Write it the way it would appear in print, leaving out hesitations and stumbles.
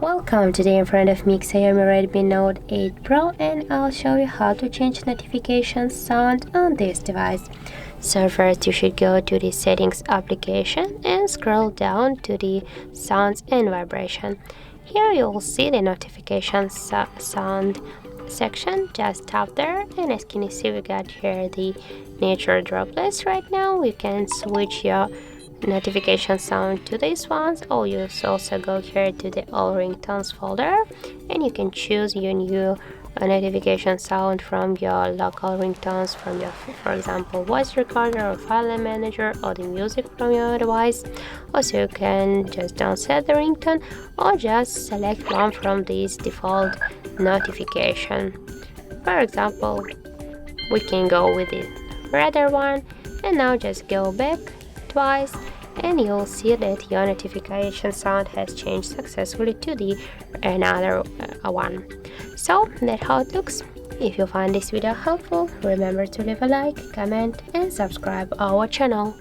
Welcome, today in front of me XIAOMI Redmi Note 8 Pro, and I'll show you how to change notification sound on this device. So first you should go to the settings application and scroll down to the sounds and vibration. Here you will see the notification sound section. Just tap there, and as can you see, we got here the nature droplets. Right now we can switch your notification sound to these ones, or you also go here to the all ringtones folder, and you can choose your new notification sound from your local ringtones, from your, for example, voice recorder or file manager, or the music from your device. Also, you can just downset the ringtone or just select one from these default notification. For example, we can go with the redder one, and now just go back twice, and you'll see that your notification sound has changed successfully to the another one. So that's how it looks. If you find this video helpful, remember to leave a like, comment and subscribe our channel.